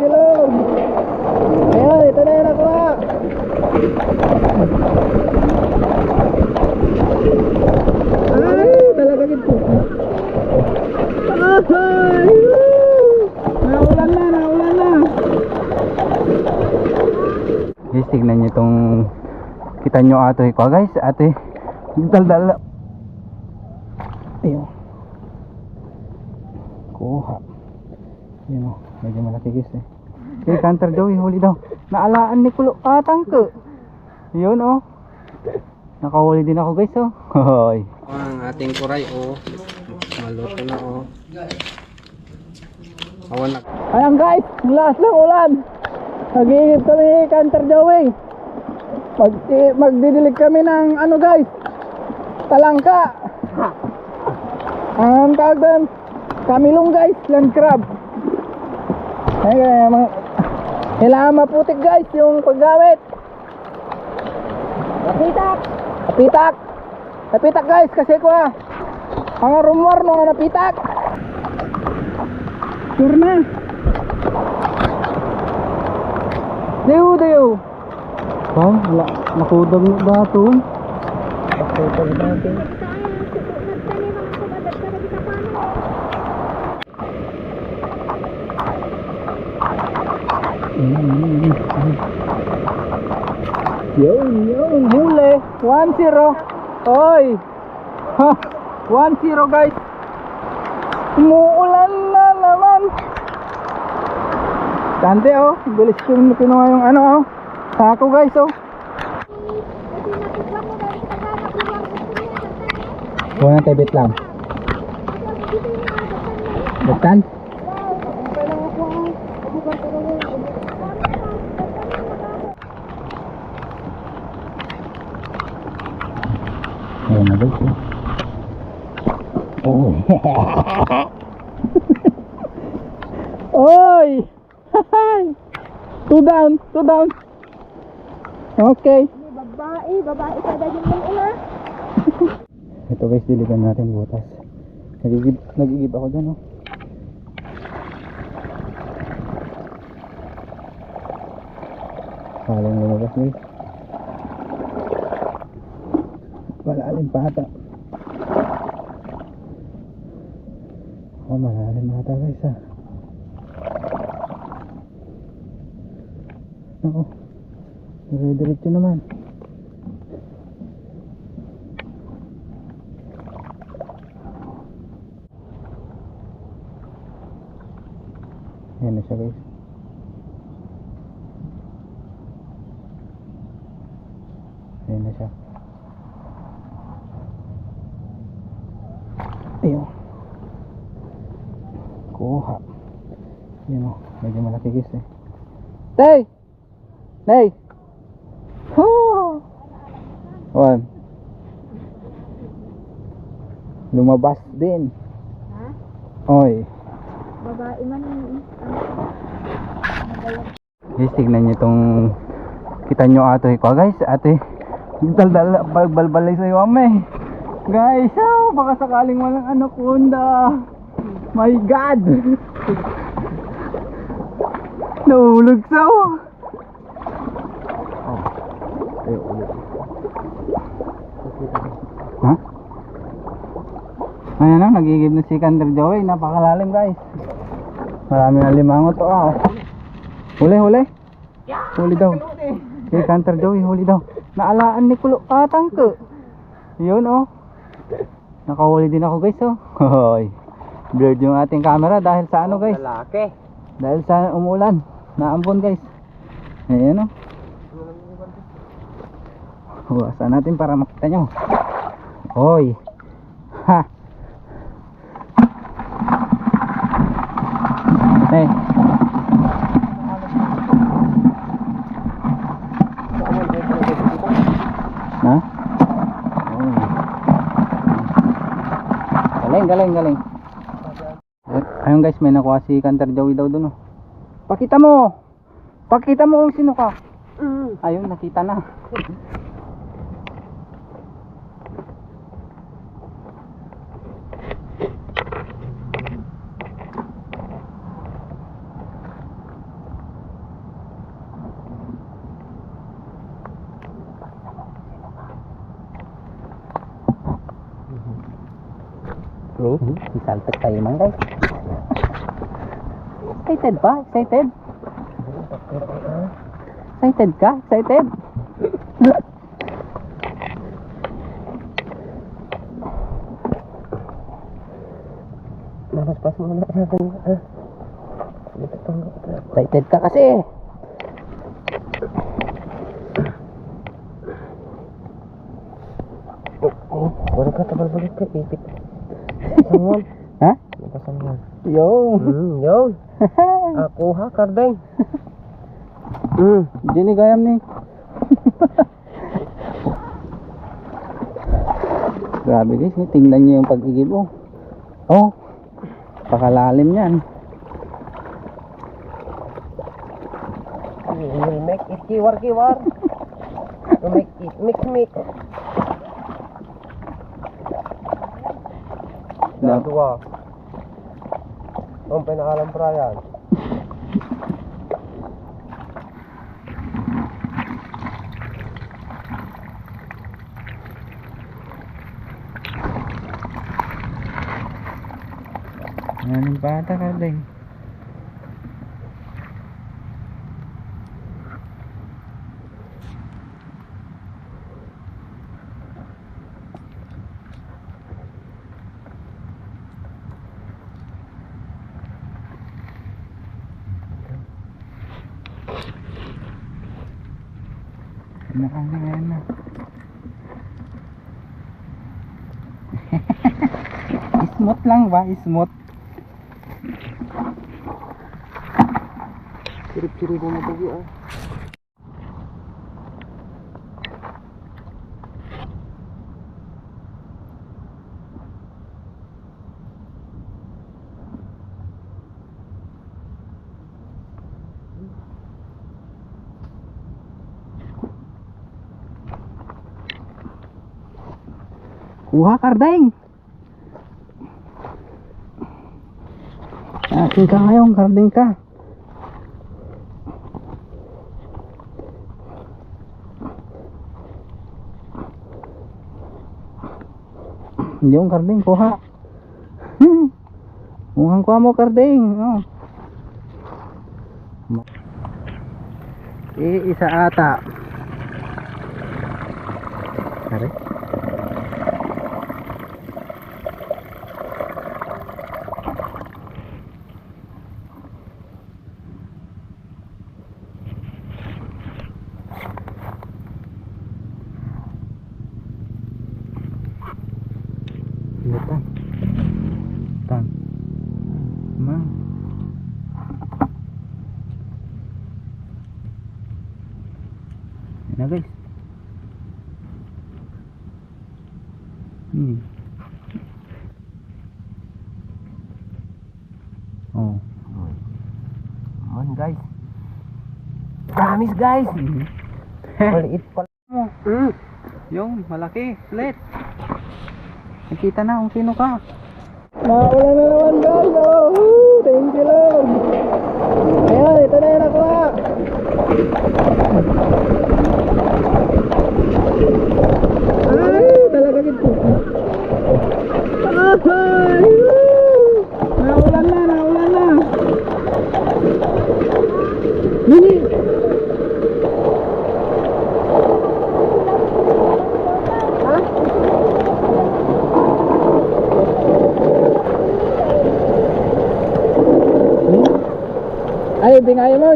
bilog. Ayun, ito na yung nakuha. Ay, talaga gito. Ay, naulan na, naulan na. Guys, tignan nyo itong, kita nyo atoy ko guys, ate daldal. Ayun, kuha. Yun o, medyo malaki guys eh. Okay, canter daw, huli daw. Naalaan ni Kulo, tangke. Yun o, nakahuli din ako guys o. Hoy, Ang ating kuray maluto na awan na. ayan guys, last ng ulan. Nag-iinip kami ni Canter Joey. Magdidilig kami ng ano guys, talangka. Ang tawag doon, kamilong guys, land crab. Kailangan maputik guys yung paggamit. Napitak! Napitak! Napitak guys, kasi ko ang rumor nung napitak. Sure na. Dayo. Oh, wala. Nakudog na dato. Nakudog dato. Yun, huli. 1-0. Oy. Ha, 1-0 guys. Umuulan na naman. Tante oh, bilis ko kinuha yung ano oh, sako guys oh. Kuha na tayo lang. Betan? Ayan na guys oh. Oh. Oy! Two down. Okay. Babae ka dahil yung una. Ito guys, diligan natin butas. Nagigib ako dyan oh. Halang lumabas guys. Malalim pa ata. Oh, malalim ata guys ah. Oo, dire-diretso naman. Ayan na siya guys. Ayan na siya. Ayun, kuha. Yun o, medyo malaki guys eh. Tay! Nay! Hoo! Wan. Lumabas din. Ha? Oy. Babae man yung Guys, tignan nyo itong, kita nyo atoy ko guys, ate daldal, balbalay sa'yo ame. Guys, baka sakaling walang anaconda. My God! Nahulog sa ha? Ayan na, nagigib na si Canter Joey. Napakalalim guys. Marami na limangot to Huli daw. Si Canter Joey, huli daw. Naalaan ni Kulo, tangke. Yun oh. Nakahuli din ako guys oh. Hoy. Blurred yung ating camera dahil sa ano guys. Lalaki. Dahil sa umulan. Naambon guys. Ayan oh. Huwasan natin para makita nyo. Hoy. Ha. Hey. Na? Galing. Ayun guys, may nakuha si Canter Joey daw dun oh. Pakita mo kung sino ka. Ayun, nakita na. Bro, isaltek tayo man guys. Excited ba? Excited? Excited ka? Excited? Napas mo na natin. Excited ka kasi. Baru ka tabal balik ka ipit. Sangon. Ha? Napasangon. Yo. Yun. Aku ha kardeng. Hindi ni gayam ni. Grabe guys, tingnan niyo yung pag-igib oh. Oh. Pakalalim yan. Will make it kiwar. To make it mix. Dua. Ang pinakalang prayan. Yan yung bata ka din. Ayan na. Smooth lang ba? Smooth. Cirip-cirip mo tadi ah. Kuha kardeng. Akin ka ngayon, kardeng ka. Hindi yung kardeng, kuha. Mukhang kuha mo kardeng. Oh. Isa ata. Kare. Tan. Mang. Yan na guys. Oh. Guys. Promise guys. Maliit pala. Yung malaki, ulit. Nakita na kung sino ka. Naulan na naman guys. Oh, thank you Lord. Ayan, ito na yung nakuha. Ay, talaga gito. Ay, naulan na. Nini. Ay, bingay mo.